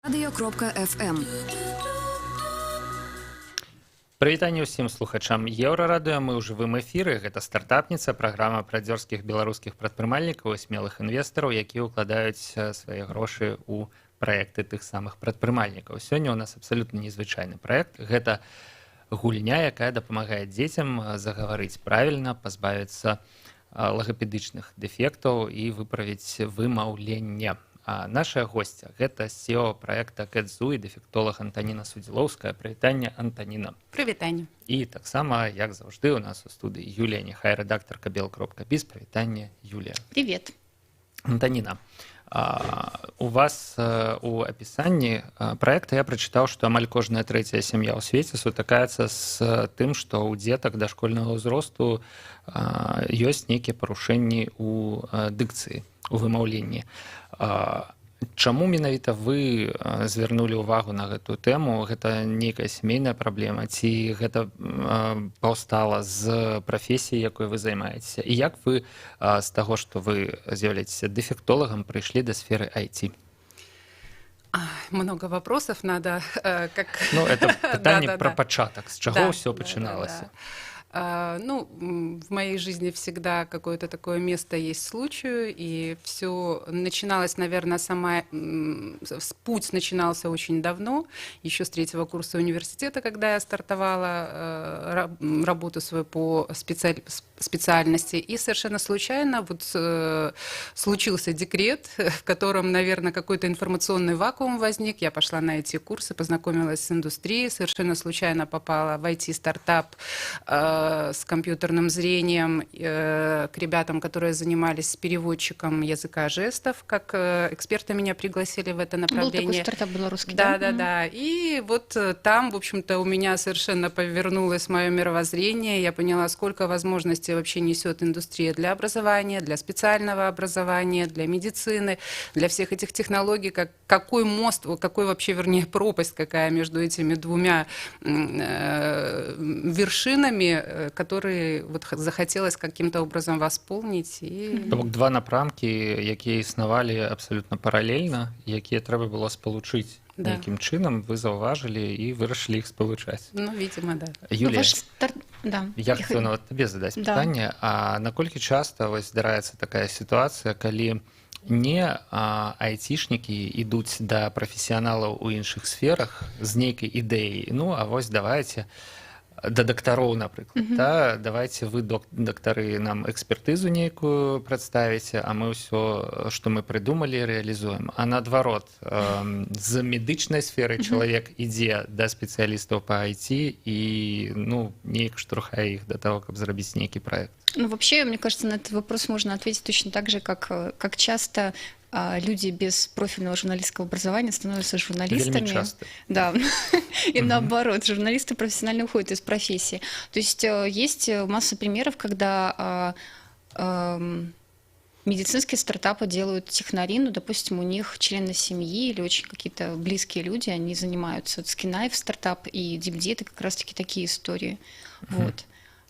Radio.FM. Прывітанне ўсім слухачам Еўрарадыё. Мы ў жывым эфіры. Гэта стартапніца, праграма пра дзёрзкіх беларускіх прадпрымальнікаў і смелых інвестараў, якія ўкладаюць свае грошы ў праекты тых самых прадпрымальнікаў. Сёння ў нас абсалютна незвычайны праект. Гэта гульня, якая дапамагае дзецям загаварыць правільна, пазбавіцца лагапедычных дэфектаў і выправіць вымаўленне. Наша гостья – гэта CEO проекта Кэдзу і дэфектолог Антаніна Судзілоўская. Прывітанне, Антаніна. Прывітанне. І таксама, як заўжды, у нас у студыі Юлія Нехай, рэдактарка Бел.Биз. Прывітанне, Юлія. Привет. Антаніна, у вас у апісанні проекта я прачытаў, што амаль кожная трэцяя сям'я ў свеце сутыкаецца з тым, што ў дзетак дашкольнага ўзросту ёсць нейкія парушэнні ў дыкцыі, у вымаўленні. Чаму менавіта вы звярнулі ўвагу на гэтую тэму? Гэта нейкая сямейная праблема, ці гэта паўстала з прафесіі, якой вы займаецеся? І як вы з таго, што вы з'яўляецеся дэфектолагам, прыйшлі да сферы IT? Много вопросов надо. Ну, это пытанне пра пачатак, з чаго ўсё пачыналася? Ну, в моей жизни всегда какое-то такое место есть случаю, и все начиналось, наверное, путь начинался очень давно, еще с 3-го курса университета, когда я стартовала работу свою по специальности, и совершенно случайно вот случился декрет, в котором, наверное, какой-то информационный вакуум возник. Я пошла на эти курсы, познакомилась с индустрией, совершенно случайно попала в IT-стартап с компьютерным зрением к ребятам, которые занимались переводчиком языка жестов, как эксперты меня пригласили в это направление. Был такой стартап белорусский, да? Да. И вот там, в общем-то, у меня совершенно повернулось мое мировоззрение. Я поняла, сколько возможностей вообще несет индустрия для образования, для специального образования, для медицины, для всех этих технологий, какой мост, какой вообще, вернее, пропасть какая между этими двумя вершинами, которые вот захотелось каким-то образом восполнить. Бок два напрамкі, якія існавалі абсалютна паралельна, якія трэба было спалучыць нейкім чынам, вы заўважылі і вырашылі іх спалучаць. Ну, видимо, да. Юлія, я хацеў нават табе задаць пытанне, а наколькі часта вось здараецца такая сітуацыя, калі не айцішнікі ідуць да прафесіяналаў у іншых сферах з нейкай ідэяй, ну, а вось давайце да дактароў, напрыклад, давайте вы, дактары, нам экспертызу нейкую прадставіце, а мы ўсё, што мы прыдумалі, рэалізуем. А наадварот, з медычнай сферы чалавек ідзе да спецыялістаў па IT і, ну, неяк штурхае іх да таго, каб зрабіць нейкі праект. Ну, вообще, мне кажется, на этот вопрос можно ответить точно так же, как часто люди без профильного журналистского образования становятся журналистами. Вельми часто. Да, и наоборот, журналисты профессионально уходят из профессии. То есть есть масса примеров, когда медицинские стартапы делают технари, ну, допустим, у них члены семьи или очень какие-то близкие люди, они занимаются скинайв стартап и DeepD, это как раз-таки такие истории. Вот.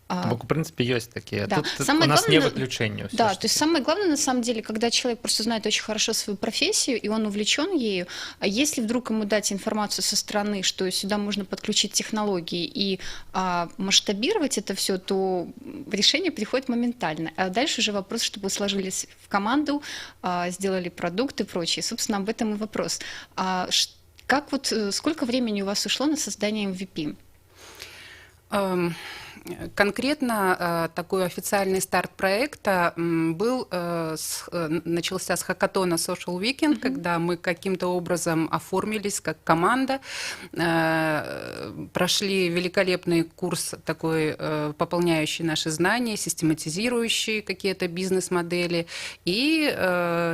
В принципе, есть такие. Да. Тут у нас не выключение. Да, то есть самое главное, на самом деле, когда человек просто знает очень хорошо свою профессию, и он увлечен ею, а если вдруг ему дать информацию со стороны, что сюда можно подключить технологии и масштабировать это все, то решение приходит моментально. А дальше уже вопрос, чтобы сложились в команду, сделали продукт и прочее. Собственно, об этом и вопрос. Как вот, сколько времени у вас ушло на создание MVP? Конкретно такой официальный старт проекта начался с хакатона Social Weekend, когда мы каким-то образом оформились как команда, прошли великолепный курс такой, пополняющий наши знания, систематизирующий какие-то бизнес-модели, и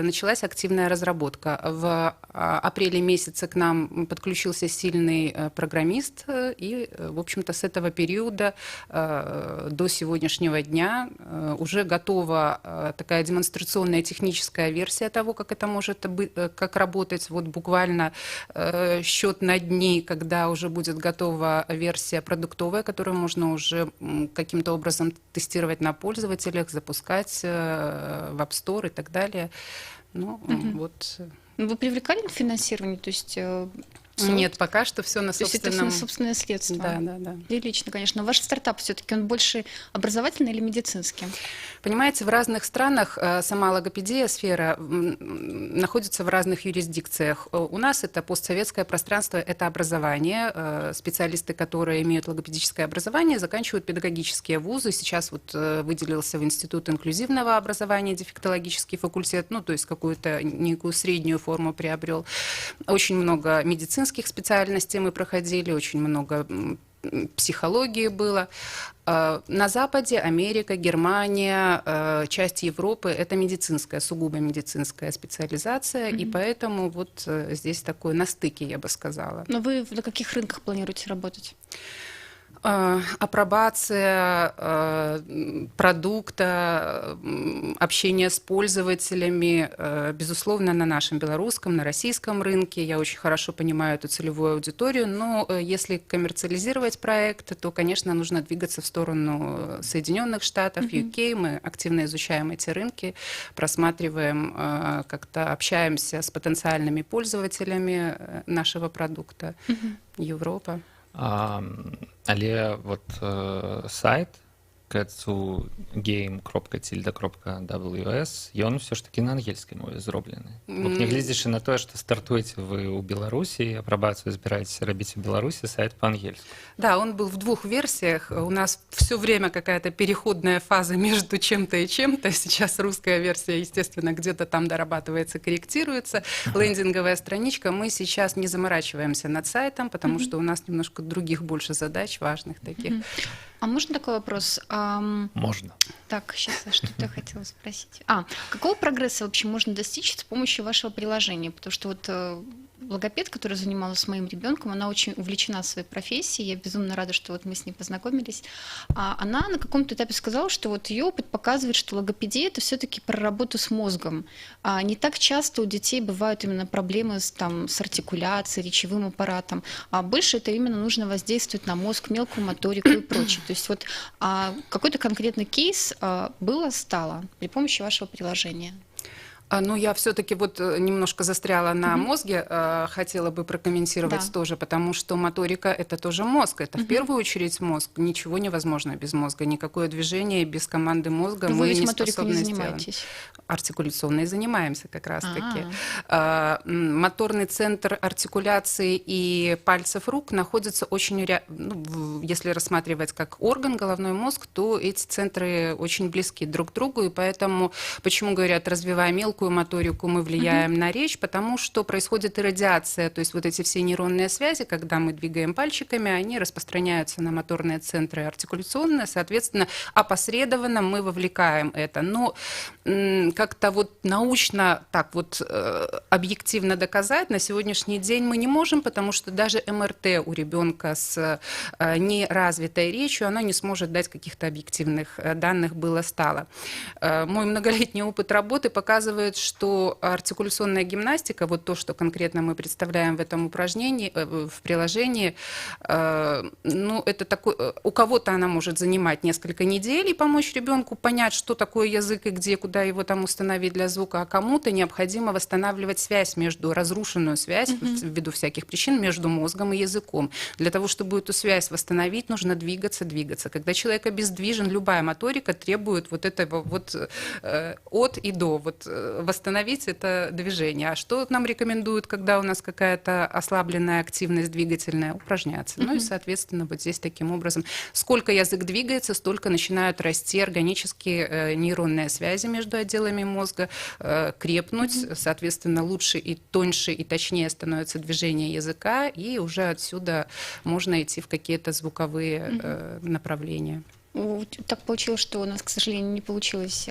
началась активная разработка. В апреле месяце к нам подключился сильный программист, и, в общем-то, с этого периода до сегодняшнего дня уже готова такая демонстрационная техническая версия того, как это может быть, как работать. Вот буквально счет на дни, когда уже будет готова версия продуктовая, которую можно уже каким-то образом тестировать на пользователях, запускать в App Store и так далее. Ну, вот. Вы привлекали к финансированию, то есть... Нет, пока что все на собственном... То есть это все на собственные средства? Да. Прилично, конечно. Но ваш стартап все-таки, он больше образовательный или медицинский? Понимаете, в разных странах сама логопедия, сфера находится в разных юрисдикциях. У нас это постсоветское пространство, это образование. Специалисты, которые имеют логопедическое образование, заканчивают педагогические вузы. Сейчас вот выделился в Институт инклюзивного образования дефектологический факультет, ну, то есть какую-то некую среднюю форму приобрел. Очень много медицинских специальностей мы проходили, очень много психологии было. На Западе Америка, Германия, часть Европы – это медицинская, сугубо медицинская специализация, и поэтому вот здесь такое на стыке, я бы сказала. Но вы на каких рынках планируете работать? Апробация продукта, общение с пользователями, безусловно, на нашем белорусском, на российском рынке. Я очень хорошо понимаю эту целевую аудиторию, но если коммерциализировать проект, то, конечно, нужно двигаться в сторону Соединенных Штатов, UK. Мы активно изучаем эти рынки, просматриваем, как-то общаемся с потенциальными пользователями нашего продукта. Европа. Але вот сайт game.tilda.ws ён все ж таки на ангельскай мове зроблены. Нягледзячы на тое, што стартуеце вы ў Беларусі, апрабацыю збіраецеся рабіць у Беларусі, сайт по-ангельски. Да, он был в двух версиях. У нас все время какая-то переходная фаза между чем-то и чем-то. Сейчас русская версия, естественно, где-то там дорабатывается, корректируется. Лендинговая страничка. Мы сейчас не заморачиваемся над сайтом, потому что у нас немножко других больше задач, важных таких. А можно такой вопрос? Можно. Так, сейчас я что-то хотела спросить. Какого прогресса вообще можно достичь с помощью вашего приложения? Потому что вот логопед, которая занималась с моим ребенком, она очень увлечена своей профессией. Я безумно рада, что вот мы с ней познакомились. Она на каком-то этапе сказала, что вот ее опыт показывает, что логопедия – это все-таки про работу с мозгом. Не так часто у детей бывают именно проблемы с артикуляцией, речевым аппаратом. А больше это именно нужно воздействовать на мозг, мелкую моторику и прочее. То есть вот какой-то конкретный кейс стало при помощи вашего приложения? Ну, я все-таки вот немножко застряла на мозге, хотела бы прокомментировать тоже, потому что моторика – это тоже мозг, это в первую очередь мозг. Ничего невозможно без мозга, никакое движение без команды мозга мы не способны сделать. Артикуляционной занимаемся как раз-таки. Моторный центр артикуляции и пальцев рук находится очень, если рассматривать как орган, головной мозг, то эти центры очень близки друг к другу, и поэтому, почему говорят, развивая мелкую моторику, мы влияем на речь, потому что происходит иррадиация, то есть вот эти все нейронные связи, когда мы двигаем пальчиками, они распространяются на моторные центры артикуляционные, соответственно, опосредованно мы вовлекаем это. Но как-то вот научно так вот объективно доказать на сегодняшний день мы не можем, потому что даже МРТ у ребенка с неразвитой речью, она не сможет дать каких-то объективных данных было-стало. Мой многолетний опыт работы показывает, что артикуляционная гимнастика, вот то, что конкретно мы представляем в этом упражнении, в приложении, ну, это такой, у кого-то она может занимать несколько недель и помочь ребенку понять, что такое язык и где, куда его там установить для звука, а кому-то необходимо восстанавливать связь разрушенную связь, ввиду всяких причин, между мозгом и языком. Для того, чтобы эту связь восстановить, нужно двигаться. Когда человек обездвижен, любая моторика требует вот этого вот от и до, вот восстановить это движение. А что нам рекомендуют, когда у нас какая-то ослабленная активность двигательная? Упражняться. Ну и, соответственно, вот здесь таким образом, сколько язык двигается, столько начинают расти органические нейронные связи между отделами мозга, крепнуть, соответственно, лучше и тоньше и точнее становится движение языка, и уже отсюда можно идти в какие-то звуковые направления. Так получилось, что у нас, к сожалению, не получилось,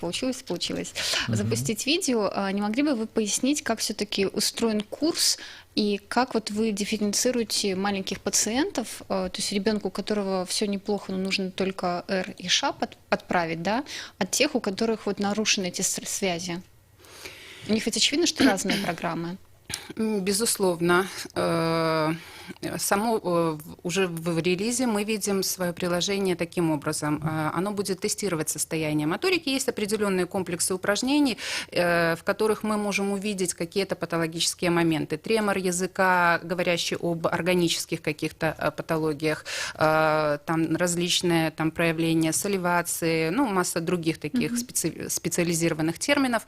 получилось запустить видео. Не могли бы вы пояснить, как все-таки устроен курс и как вот вы дифференцируете маленьких пациентов, то есть ребенку, у которого все неплохо, но нужно только R и Ш отправить, да, от тех, у которых вот нарушены эти связи? У них ведь очевидно, что разные программы. Безусловно. уже в релизе мы видим свое приложение таким образом. Оно будет тестировать состояние моторики. Есть определенные комплексы упражнений, в которых мы можем увидеть какие-то патологические моменты. Тремор языка, говорящий об органических каких-то патологиях, там различные там, проявления саливации, ну, масса других таких специализированных терминов.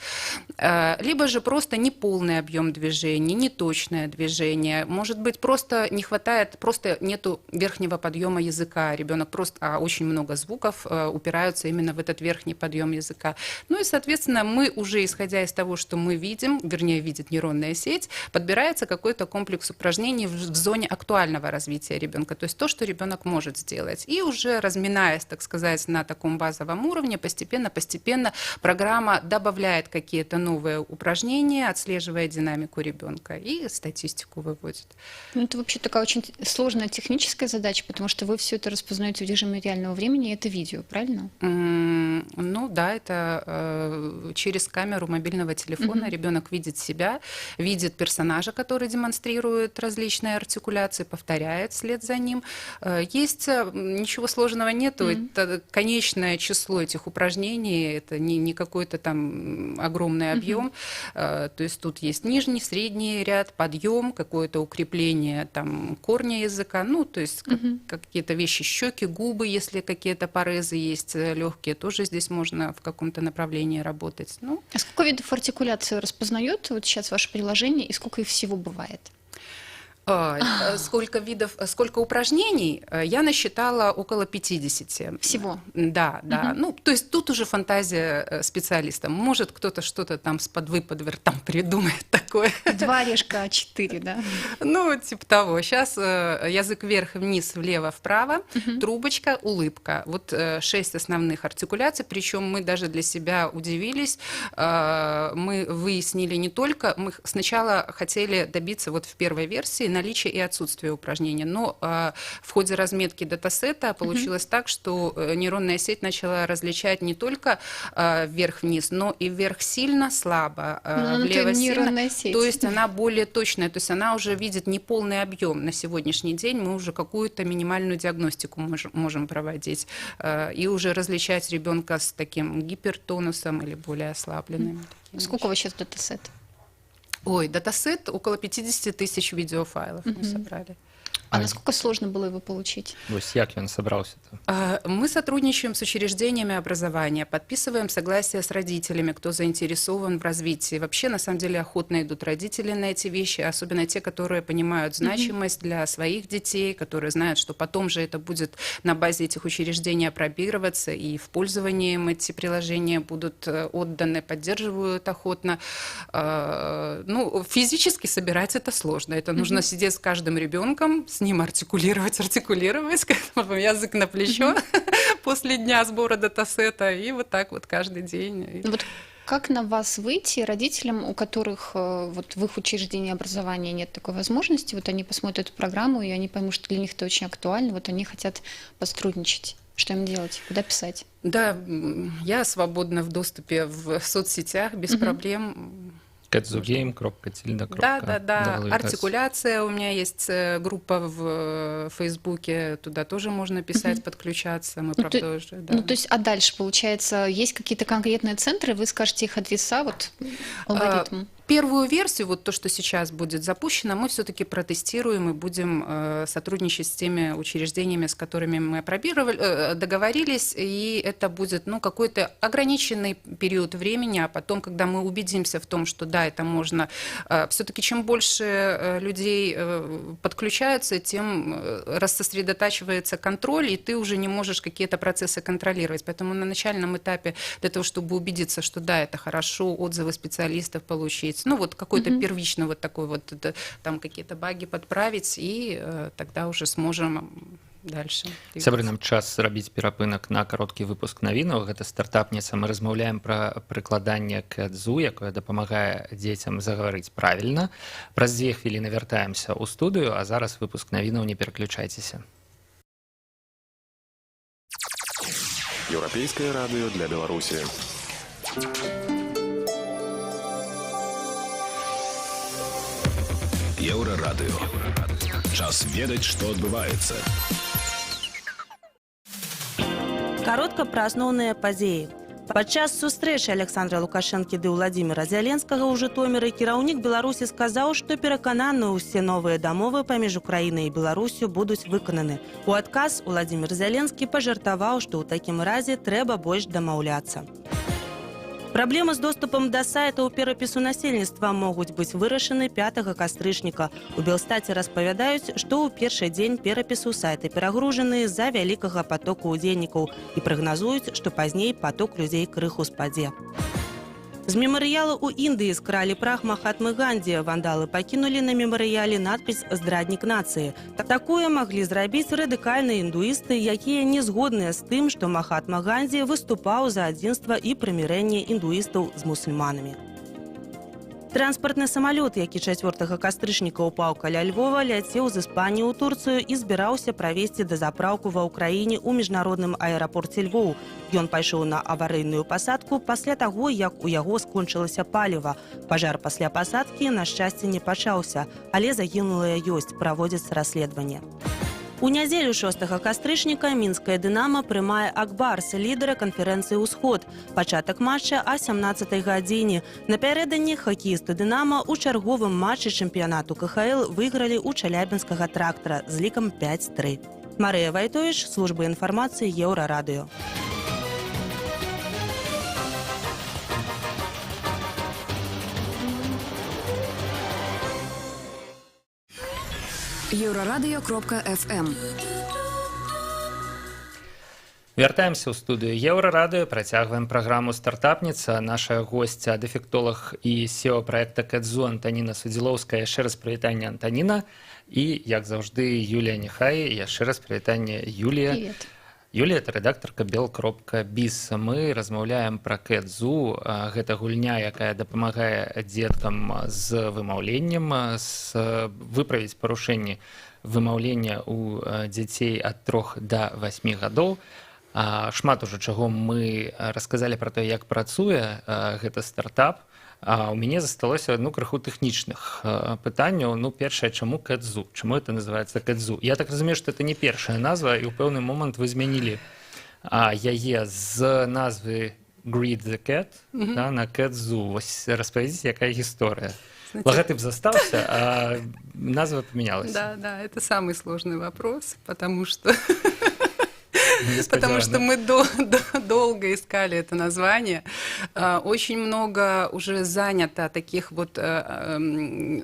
Либо же просто неполный объем движения, неточное движение. Может быть, просто не хватает, просто нету верхнего подъема языка. Ребенок просто, очень много звуков упираются именно в этот верхний подъем языка. Ну и, соответственно, мы уже, исходя из того, что мы видим, вернее, видит нейронная сеть, подбирается какой-то комплекс упражнений в зоне актуального развития ребенка, то есть то, что ребенок может сделать. И уже разминаясь, так сказать, на таком базовом уровне, постепенно программа добавляет какие-то новые упражнения, отслеживая динамику ребенка и статистику выводит. Ну, это вообще такая очень сложная техническая задача, потому что вы все это распознаете в режиме реального времени, и это видео, правильно? Ну да, это через камеру мобильного телефона ребенок видит себя, видит персонажа, который демонстрирует различные артикуляции, повторяет вслед за ним. Есть, ничего сложного нету, это конечное число этих упражнений, это не какой-то там огромный объем, то есть тут есть нижний, средний ряд, подъем, какое-то укрепление там корня языка, ну то есть какие-то вещи, щеки, губы, если какие-то порезы есть легкие, тоже здесь можно в каком-то направлении работать. Ну. А сколько видов артикуляции распознает вот сейчас ваше приложение и сколько их всего бывает? Сколько упражнений, я насчитала около 50. Всего? Да. Ну, то есть тут уже фантазия специалиста. Может, кто-то что-то там с подвыподвер там придумает такое. 2 орешка А4, да? Ну, типа того. Сейчас язык вверх-вниз, влево-вправо, трубочка, улыбка. Вот 6 основных артикуляций, причем мы даже для себя удивились. Мы выяснили не только... Мы сначала хотели добиться вот в первой версии наличие и отсутствие упражнения. Но в ходе разметки датасета получилось так, что нейронная сеть начала различать не только вверх-вниз, но и вверх сильно, слабо, влево сильно. Сеть. То есть она более точная, то есть она уже видит неполный объем. На сегодняшний день мы уже какую-то минимальную диагностику можем проводить и уже различать ребенка с таким гипертонусом или более ослабленным. Сколько вы сейчас датасет? Ой, датасет около 50 тысяч видеофайлов мы собрали. А насколько сложно было его получить? Вось як ён собрался-то? Мы сотрудничаем с учреждениями образования, подписываем согласие с родителями, кто заинтересован в развитии. Вообще, на самом деле, охотно идут родители на эти вещи, особенно те, которые понимают значимость для своих детей, которые знают, что потом же это будет на базе этих учреждений апробироваться, и в пользовании им эти приложения будут отданы, поддерживают охотно. Ну, физически собирать это сложно. Это нужно сидеть с каждым ребенком, с ним артикулировать, язык на плечо после дня сбора датасета, и вот так вот каждый день. Вот как на вас выйти родителям, у которых вот в их учреждении образования нет такой возможности, вот они посмотрят эту программу, и они поймут, что для них это очень актуально, вот они хотят посотрудничать. Что им делать? Куда писать? Да, я свободна в доступе в соцсетях, без проблем. Кэтзугейм.тильда. Да. Артикуляция. У меня есть группа в Фейсбуке, туда тоже можно писать, подключаться. Мы, правда, уже, да. Ну, то есть, а дальше, получается, есть какие-то конкретные центры, вы скажете их адреса, вот алгоритм? Первую версию, вот то, что сейчас будет запущено, мы все-таки протестируем и будем сотрудничать с теми учреждениями, с которыми мы договорились, и это будет какой-то ограниченный период времени, а потом, когда мы убедимся в том, что да, это можно, все-таки чем больше людей подключаются, тем рассосредотачивается контроль, и ты уже не можешь какие-то процессы контролировать. Поэтому на начальном этапе для того, чтобы убедиться, что да, это хорошо, отзывы специалистов получить, вот какой-то первичный вот такой вот, там какие-то баги подправить, и тогда уже сможем дальше. Сябры, нам час зрабіць перапынак на кароткі выпуск навінаў. Гэта стартапніца. Мы размаўляем пра прыкладанне Кэдзу, якое дапамагае дзецям загаварыць правільна. Праз 2 хвіліны вяртаемся ў студыю, а зараз выпуск навінаў, не пераключайцеся. Еўрапейскае радыё для Беларусі. Еўрарадыё. Час ведаць, што адбываецца. Каротка пра асноўныя падзеі. Падчас сустрэчы Александра Лукашэнкі ды Владзіміра Зяленскага ў Жытоміры кіраўнік Беларусі сказаў, што перакананы ўсе новыя дамовы паміж Украінай і Беларусю будуць выкананы. У адказ Владзімір Зяленскі пажартаваў, што ў такім разе трэба больш дамаўляцца. Праблемы з доступам да сайтаў перапісу насельніцтва могуць быць вырашаны 5 кастрычніка. У Белстаце распавядаюць, што ў першы дзень перапісу сайты перагружаны з-за вялікага патоку ўдзельнікаў і прагназуюць, што пазней паток людзей крыху спадзе. З мемарыяла ў Індыі скралі прах Махатмы Ганді. Вандалы пакінулі на мемарыяле надпіс «Здраднік нацыі». Такое маглі зрабіць радыкальныя індуісты, якія не згодныя з тым, што Махатма Ганді выступаў за адзінства і прымірэнне індуістаў з мусульманамі. Транспартны самалёт, які 4 кастрычніка ўпаў каля Львова, ляцеў з Іспаніі ў Турцыю і збіраўся правесці дазапраўку ва ўкраіне ў міжнародным аэрапорце Львоў. Ён пайшоў на аварыйную пасадку пасля таго, як у яго скончылася паліва. Пажар пасля пасадкі, на шчасце, не пачаўся, але загінулыя ёсць, праводзіцца расследаванне. У нядзелю 6 кастрычніка мінская «Дынама» прымае «Акбарс», лідара канферэнцыі «Усход». Пачатак матча о 17 гадзіне. Напярэдадні хакеісты «Дынама» у чарговым матчы чэмпіянату КХЛ выйгралі ў Чалябінскага «Трактара» з лікам 5-3. Марыя Вайтовіч, служба інфармацыі Еўрарадыё. Еўрарадыё.фм. Вяртаемся ў студыю Еўрарадыё, працягваем праграму «Стартапніца». Наша госця, дэфектолог і SEO праекта Кэдзу Антаніна Судзілоўская. Яшчэ раз прывітанне, Антаніна. І, як заўжды, Юлія Нехай. Яшчэ раз прывітанне, Юлія. Привет. Юлія – это рэдактарка bel.biz. Мы размаўляем пра Кэдзу. Гэта гульня, якая дапамагае дзеткам з вымаўленнем, выправіць парушэнні вымаўлення ў дзяцей ад 3 да 8 гадоў. Шмат ужо чаго мы расказалі пра тое, як працуе гэты стартап. У мяне засталося крыху тэхнічных пытанняў. Першае, чаму Кэдзу? Чаму это называецца Кэдзу? Я так разумею, што это не першая назва, і ў пэўны момант вы змянілі яе з назвы Greet the Cat на Кэдзу. Вось распавядзіце, якая гісторыя. Логотип застаўся, а назва поменялась. Да, это самый сложный вопрос, потому что мы долго искали это название. Очень много уже занято таких вот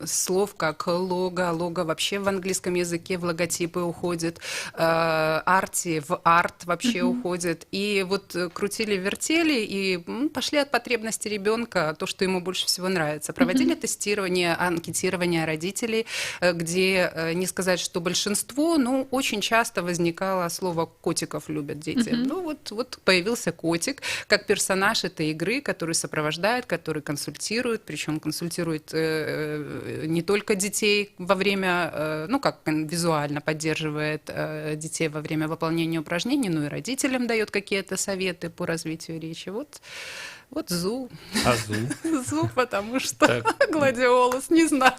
слов, как лого. Лого вообще в английском языке в логотипы уходит. Арти в арт вообще уходит. И вот крутили-вертели и пошли от потребности ребенка, то, что ему больше всего нравится. Проводили тестирование, анкетирование родителей, где, не сказать, что большинство, но очень часто возникало слово «котиков любят дети». Вот появился котик как персонаж этой игры, который сопровождает, который консультирует, причем консультирует не только детей во время, как визуально поддерживает детей во время выполнения упражнений, но и родителям дает какие-то советы по развитию речи. Вот Зу. А Зу? Зу, потому что гладиолус, не знаю.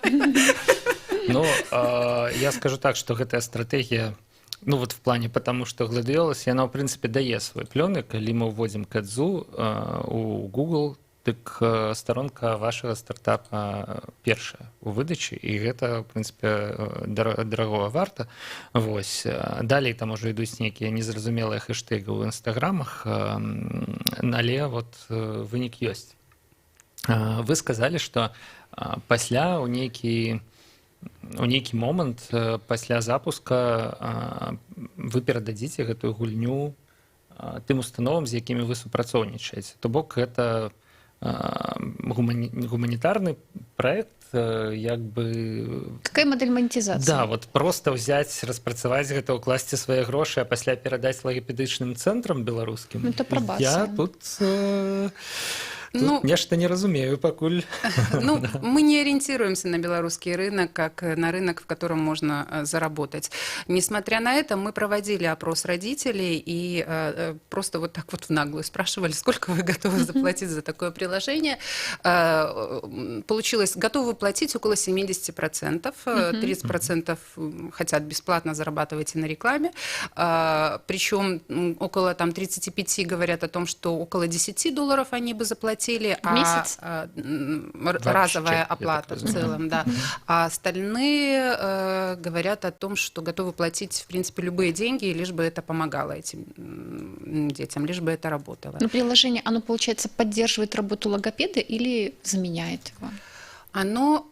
Я скажу так, что гэтая стратегия, в плане, потому что Gladiolus, яна, в принципе, дае свой плёнок. Калі мы ўводзім Кэдзу у Google, дык старонка вашага стартапа першая у выдачы, і гэта, в принципе, дарагога варта. Вось. Далей там ужо ідуць нейкія незразумелыя хэштегі ў інстаграмах, але вынік ёсць. Вы сказалі, што пасля у нейкі момант пасля запуска вы перададзіце гэтую гульню тым установам, з якімі вы супрацоўнічаеце. То бок гэта гуманітарны праект, Какая модель монетизации? Да, просто взять, распрацаваць гэта, укласці свае грошы, а пасля перадаць лагапедычным цэнтрам беларускім. Это пробация. Я тут Ну, нечто не разумею, покуль. Ну, мы не ориентируемся на белорусский рынок, как на рынок, в котором можно заработать. Несмотря на это, мы проводили опрос родителей и просто вот так вот в наглую спрашивали, сколько вы готовы заплатить за такое приложение. Получилось, готовы платить около 70%, 30% хотят бесплатно зарабатывать и на рекламе, причем около там 35 говорят о том, что около $10 они бы заплатили, в месяц? Разовая оплата в целом, да. А остальные говорят о том, что готовы платить, в принципе, любые деньги, лишь бы это помогало этим детям, лишь бы это работало. Но приложение, оно, получается, поддерживает работу логопеда или заменяет его? Оно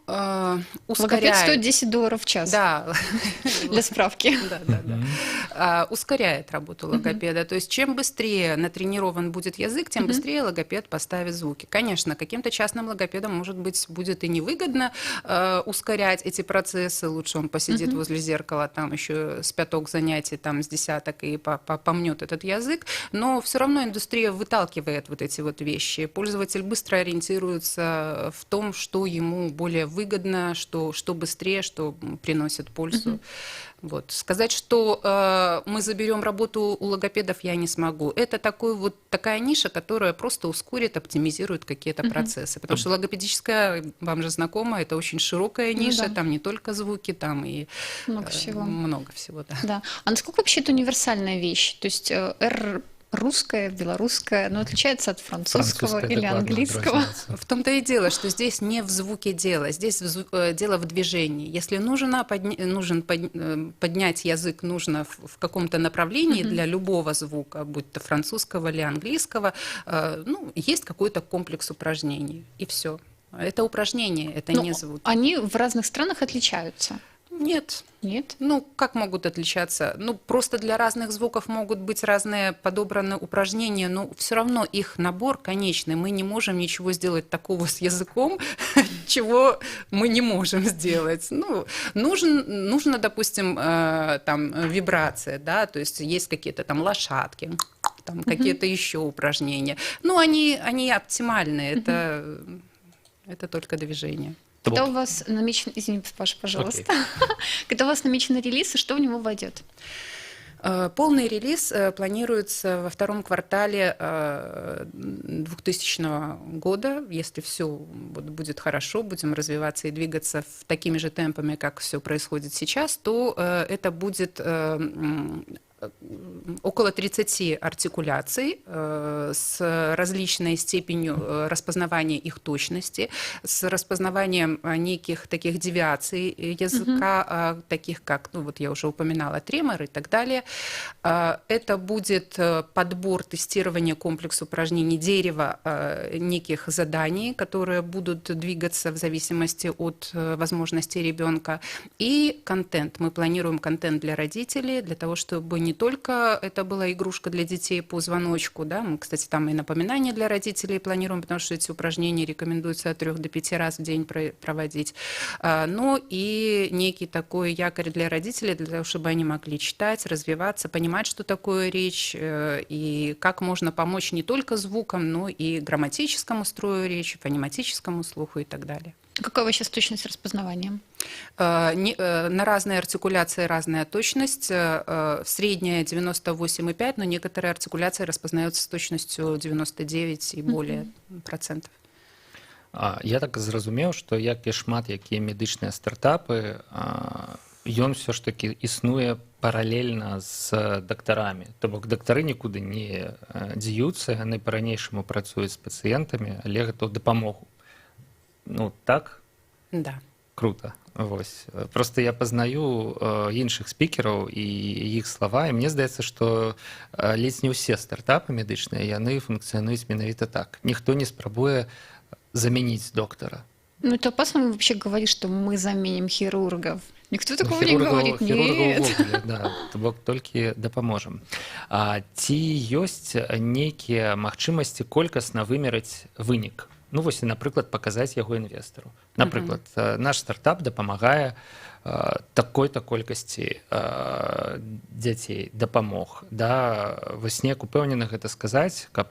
ускоряет... Логопед стоит $10 в час. Да. Для справки. Да. Ускоряет работу логопеда. То есть чем быстрее натренирован будет язык, тем быстрее логопед поставит звуки. Конечно, каким-то частным логопедам, может быть, будет и невыгодно ускорять эти процессы. Лучше он посидит возле зеркала, там еще с 5 занятий, там с 10 и помнет этот язык. Но все равно индустрия выталкивает вот эти вот вещи. Пользователь быстро ориентируется в том, что ему более выгодно, что быстрее, что приносит пользу. Вот. Сказать, что мы заберем работу у логопедов, я не смогу. Это такая ниша, которая просто ускорит, оптимизирует какие-то процессы. Потому что логопедическая, вам же знакома, это очень широкая ниша, там не только звуки, там и много всего. Да. А насколько вообще это универсальная вещь? То есть русское, белорусское, но отличается от французского или английского. В том-то и дело, что здесь не в звуке дело, здесь дело в движении. Если нужно поднять язык нужно в каком-то направлении для любого звука, будь то французского или английского, есть какой-то комплекс упражнений, и все. Это упражнения, это не звуки. Они в разных странах отличаются? Нет. Нет? Как могут отличаться? Просто для разных звуков могут быть разные подобраны упражнения, но все равно их набор конечный. Мы не можем ничего сделать такого с языком, чего мы не можем сделать. Нужно, допустим, там вибрация, да, то есть есть какие-то там лошадки, там какие-то еще упражнения. Они оптимальные, это только движение. Когда у вас намечен... Извини, Паша, пожалуйста. Когда у вас намечен релиз, и что в него войдет? Полный релиз планируется во втором квартале 2000 года. Если все будет хорошо, будем развиваться и двигаться такими же темпами, как все происходит сейчас, то это будет около 30 артикуляций с различной степенью распознавания их точности, с распознаванием неких таких девиаций языка, таких как, я уже упоминала, тремор и так далее. Это будет подбор, тестирование, комплекс упражнений дерева неких заданий, которые будут двигаться в зависимости от возможностей ребенка. И контент. Мы планируем контент для родителей, для того, чтобы не только это была игрушка для детей по звоночку, да, мы, кстати, там и напоминания для родителей планируем, потому что эти упражнения рекомендуется от 3 до 5 раз в день проводить, но и некий такой якорь для родителей, для того, чтобы они могли читать, развиваться, понимать, что такое речь, и как можно помочь не только звукам, но и грамматическому строю речи, фонематическому слуху и так далее. Какая вообще точность распознавания? На разные артикуляции разная точность. Средняя 98,5, но некоторые артикуляции распознаются с точностью 99 и более процентов. Я так зразумеў, што як і шмат якія медычныя стартапы, ён все ж таки існуе паралельна з дактарамі. То бок дактары нікуды не дзеюцца, яны па-ранейшаму працуюць з пацыентамі, але гэта ў дапамогу. Так? Да. Круто. Вось. Просто я пазнаю іншых спікераў і іх слова, і мне здаецца, што ледзь не ўсе стартапы медычныя, яны функцыянуюць менавіта так. Ніхто не спрабуе заменить доктора. Это опасно вообще говорить, что мы заменим хирургов. Никто такого не говорит. Нет. Да, то бок толькі дапаможам. Ці ёсць нейкія магчымасці колькасна вымераць вынік? Вось, напрыклад, паказаць яго інвестару. Напрыклад, наш стартап дапамагае такой-то колькасці дзяцей дапамог. Да, вось неяк упэўнена гэта сказаць, каб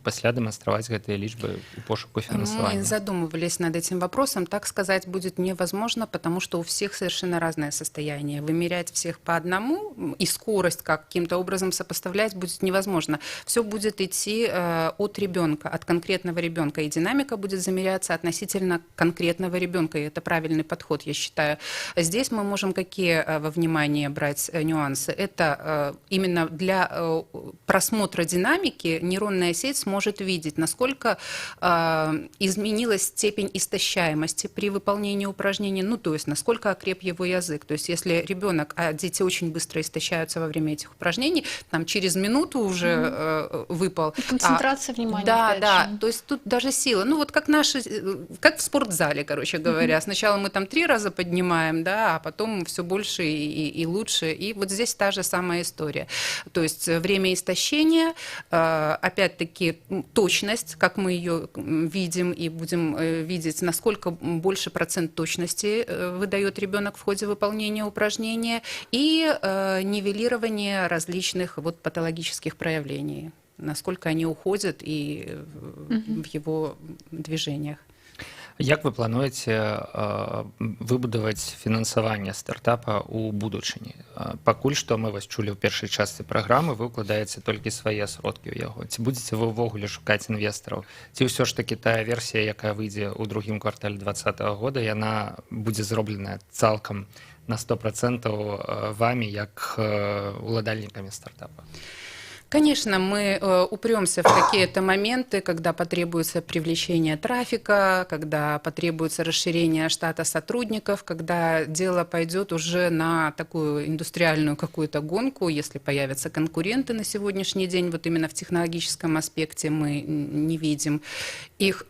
пасля дэманстраваць гэтыя лічбы у пошуку фінансавання. Мы задумывались над этим вопросом. Так сказать будет невозможно, потому что у всех совершенно разное состояние. Вымерять всех по одному и скорость каким-то образом сопоставлять будет невозможно. Все будет идти от ребенка, от конкретного ребенка, и динамика будет замеряться относительно конкретного ребенка. И это правильный подход, я считаю. Здесь мы можем какие во внимание брать нюансы? Это именно для просмотра динамики нейронная сеть сможет видеть, насколько изменилась степень истощаемости при выполнении упражнений, ну, то есть насколько окреп его язык. То есть если ребенок, а дети очень быстро истощаются во время этих упражнений, там через минуту уже выпал. Концентрация внимания. Да, да, то есть тут даже сила. Ну, вот как как в спортзале, короче говоря. Сначала мы там 3 раза поднимаем, да, а потом все больше и лучше. И вот здесь та же самая история. То есть время истощения, опять-таки точность, как мы ее видим и будем видеть, насколько больше процент точности выдает ребенок в ходе выполнения упражнения, и нивелирование различных вот патологических проявлений, насколько они уходят и в его движениях. Як вы плануеце выбудаваць фінансаванне стартапа ў будучыні? Пакуль што мы вас чулі ў першай частцы праграмы, вы ўкладаеце толькі свае сродкі ў яго. Ці будзеце вы ўвогуле шукаць інвестараў? Ці ўсё ж такі тая версія, якая выйдзе ў другім квартале 2020 года, яна будзе зробленая цалкам на 100% вами, як уладальнікамі стартапа? Конечно, мы упремся в какие-то моменты, когда потребуется привлечение трафика, когда потребуется расширение штата сотрудников, когда дело пойдет уже на такую индустриальную какую-то гонку, если появятся конкуренты на сегодняшний день, вот именно в технологическом аспекте мы не видим их.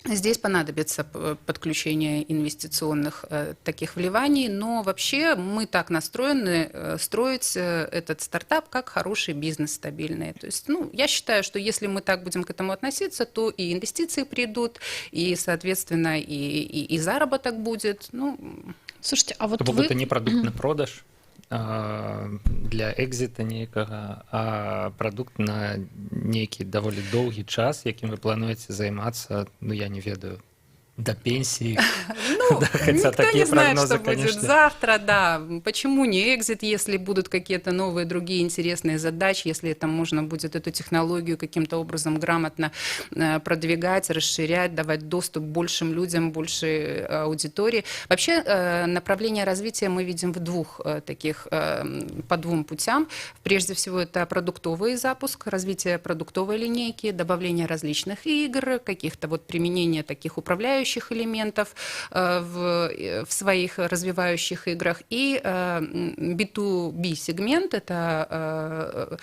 Здесь понадобится подключение инвестиционных таких вливаний, но вообще мы так настроены строить этот стартап как хороший бизнес стабильный. То есть, я считаю, что если мы так будем к этому относиться, то и инвестиции придут, и, соответственно, и заработок будет. Слушайте, а вот это не продукт на продаж? Для экзіта нейкага, а прадукт на нейкі даволі доўгі час, якім вы плануеце займацца, я не ведаю, до пенсии. Хотя никто не знает, что будет завтра, да. Почему не экзит, если будут какие-то новые, другие интересные задачи, если это можно будет эту технологию каким-то образом грамотно продвигать, расширять, давать доступ большим людям, большей аудитории. Вообще направление развития мы видим по 2 путям. Прежде всего, это продуктовый запуск, развитие продуктовой линейки, добавление различных игр, каких-то применение таких управляющих элементов в своих развивающих играх. И B2B сегмент, это,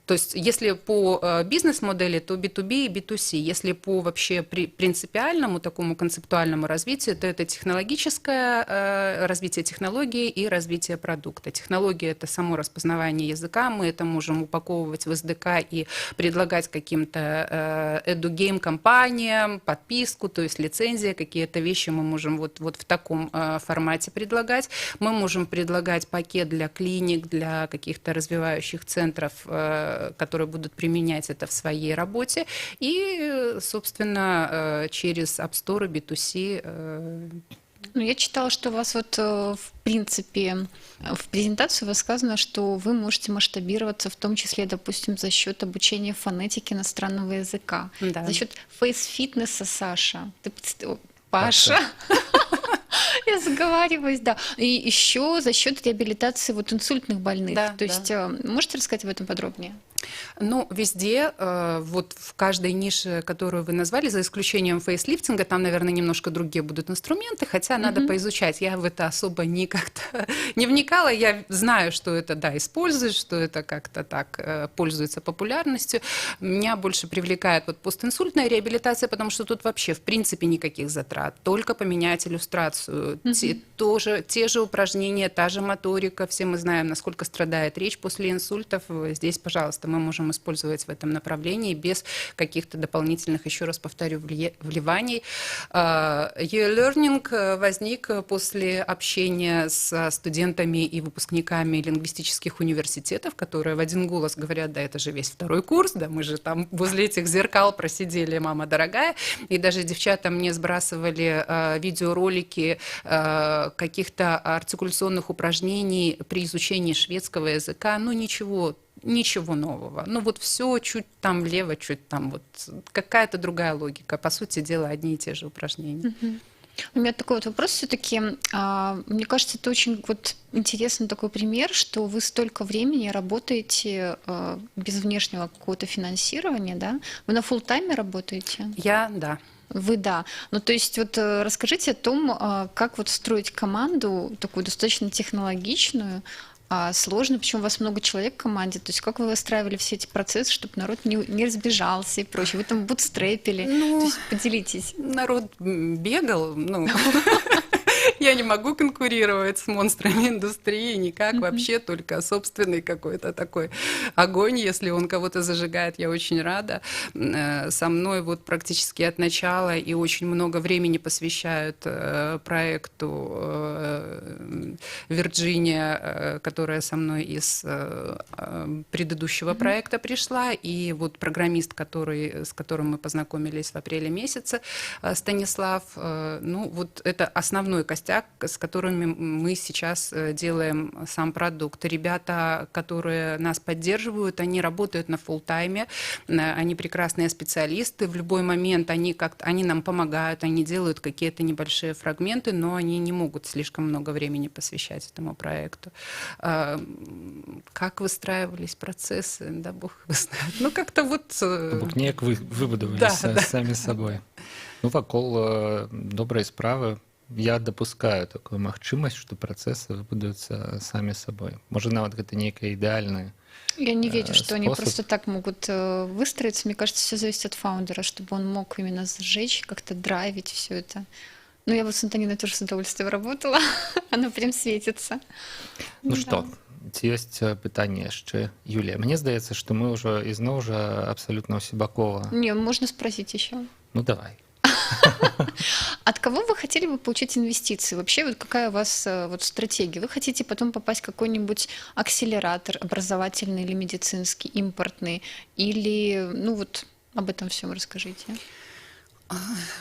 то есть если по бизнес-модели, то B2B и B2C. Если по вообще принципиальному такому концептуальному развитию, то это технологическое развитие технологии и развитие продукта. Технология — это само распознавание языка, мы это можем упаковывать в SDK и предлагать каким-то эду-гейм-компаниям, подписку, то есть лицензия, какие-то вещи мы можем вот в таком формате предлагать. Мы можем предлагать пакет для клиник, для каких-то развивающих центров, которые будут применять это в своей работе. И, собственно, через App Store B2C. Я читала, что у вас в принципе в презентации у вас сказано, что вы можете масштабироваться в том числе, допустим, за счет обучения фонетики иностранного языка, да. За счет фейс-фитнеса, Саша. Паша. Я заговариваюсь, да. И еще за счет реабилитации инсультных больных. Да, то есть можете рассказать об этом подробнее? Везде, в каждой нише, которую вы назвали, за исключением фейслифтинга, там, наверное, немножко другие будут инструменты, хотя надо поизучать. Я в это особо как-то не вникала. Я знаю, что это, используют, что это как-то так пользуется популярностью. Меня больше привлекает постинсультная реабилитация, потому что тут вообще, в принципе, никаких затрат. Только поменять иллюстрацию. Те же упражнения, та же моторика. Все мы знаем, насколько страдает речь после инсультов. Здесь, пожалуйста, мы можем использовать в этом направлении без каких-то дополнительных, еще раз повторю, вливаний. E-learning возник после общения с студентами и выпускниками лингвистических университетов, которые в один голос говорят: да, это же весь второй курс, да, мы же там возле этих зеркал просидели, мама дорогая, и даже девчата мне сбрасывали видеоролики каких-то артикуляционных упражнений при изучении шведского языка, ну ничего нового. Ну вот все чуть там влево, чуть там вот какая-то другая логика. По сути дела, одни и те же упражнения. У меня такой вот вопрос все-таки. Мне кажется, это очень вот интересный такой пример, что вы столько времени работаете без внешнего какого-то финансирования, да? Вы на фулл-тайме работаете? Да. Вы да. Ну, то есть вот расскажите о том, как вот строить команду такую достаточно технологичную, сложно, причем у вас много человек в команде, то есть как вы выстраивали все эти процессы, чтобы народ не разбежался и прочее? Вы там бутстрепили, то есть поделитесь. Народ бегал, я не могу конкурировать с монстрами индустрии никак вообще, только собственный какой-то такой огонь, если он кого-то зажигает, я очень рада. Со мной вот практически от начала и очень много времени посвящают проекту Вирджиния, которая со мной из предыдущего проекта пришла, и вот программист, с которым мы познакомились в апреле месяце, Станислав, ну вот это основной костяк, с которыми мы сейчас делаем сам продукт. Ребята, которые нас поддерживают, они работают на фулл-тайме, они прекрасные специалисты, в любой момент они нам помогают, они делают какие-то небольшие фрагменты, но они не могут слишком много времени посвящать этому проекту. Как выстраивались процессы, да бог его знает. Ну как-то вот... Бог неяк выбудовались самі собой. Ну, вакол добрай справы я допускаю такую магчымасць, што працэсы выбудуюцца самі сабой. Можа, нават гэта нейкая ідэальная. Я не верю, что они просто так могут выстроиться. Мне кажется, все зависит от фаундера, чтобы он мог именно сжечь, как-то драйвить все это. Ну, я вот с Антониной тоже с удовольствием работала. Оно прям светится. Ну что, ці ёсць пытанне яшчэ, Юлія? Мне здаецца, што мы ўжо ізноў жа абсалютна ўсебакова. Не, можно спросить еще. Ну, давай. От кого вы хотели бы получить инвестиции? Вообще, вот какая у вас вот стратегия? Вы хотите потом попасть в какой-нибудь акселератор образовательный или медицинский, импортный? Или, ну вот, об этом всем расскажите.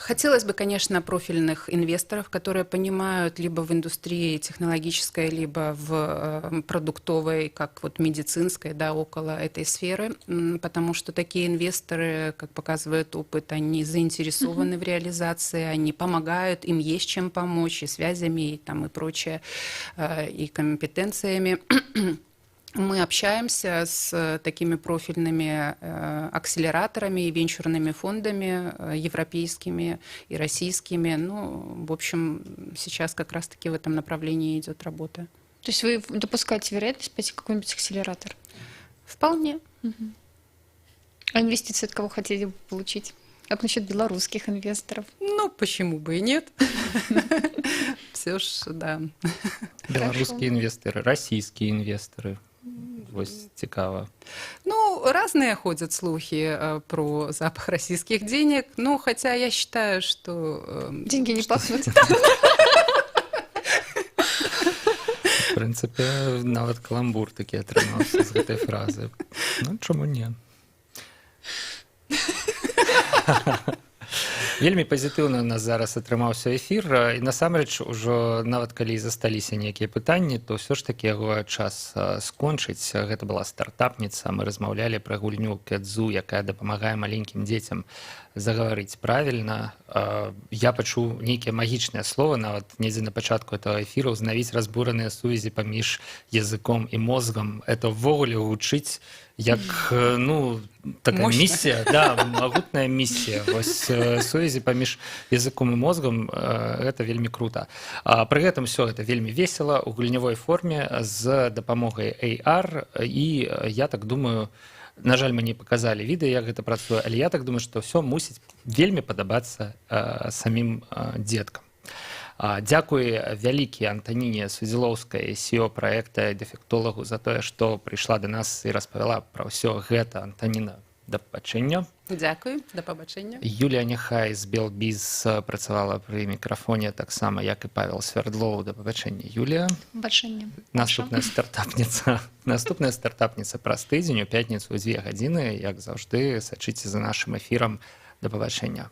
Хотелось бы, конечно, профильных инвесторов, которые понимают либо в индустрии технологической, либо в продуктовой, как вот медицинской, да, около этой сферы, потому что такие инвесторы, как показывает опыт, они заинтересованы в реализации, они помогают, им есть чем помочь, и связями, и там, и прочее, и компетенциями. Мы общаемся с такими профильными акселераторами и венчурными фондами европейскими и российскими. Ну, в общем, сейчас как раз-таки в этом направлении идет работа. То есть вы допускаете вероятность пойти в какой-нибудь акселератор? Вполне. А инвестиции от кого хотели бы получить? Как насчет белорусских инвесторов? Ну, почему бы и нет? Все ж, да. Белорусские инвесторы, российские инвесторы. Вось цікава. Ну, разные ходят слухи про запах российских денег, но хотя я считаю, что... Деньги не пахнут. В прынцыпе, нават каламбур такі атрымаўся з гэтай фразы. Ну, чаму не? Вельмі пазітыўна у нас зараз атрымаўся эфір, і насамрэч ужо нават калі засталіся нейкія пытанні, то ўсё ж такі яго час скончыць. Гэта была стартапніца, мы размаўлялі пра гульню Кэдзу, якая дапамагае маленькім дзецям загаварыць правільна. Я пачуў нейкія магічныя словы, нават недзе на пачатку этого эфіру, узнавіць разбураныя сувязі паміж языком і мозгам. Это ўвогуле гучыць як, ну, такая миссия, да, магутная миссия. Вось сувязі паміж языком і мозгам, гэта вельмі крута. Пры гэтым все это вельмі весела у гульнявой форме з дапамогай AR, і я так думаю, на жаль, мы не показалі відэа, як гэта працуе, але я так думаю, што ўсё мусіць вельмі падабацца самім дзеткам. Дзякуй вялікі Антаніне Судзілоўскай, CEO проекта «Дефектолагу», за тое, што прыйшла да нас і распавяла пра ўсё гэта. Антаніна, да пабачэння. Дзякуй, да пабачэння. Юлія Нехай з Белбіз працавала пры мікрафоне, таксама, як і Павел Свердлоў. Да пабачэння, Юлія. Пабачэння. Наступная стартапніца праз тыдзень у пятніцу ў 2 гадзіны. Як заўжды, сачыце за нашым эфірам. Да пабачэння.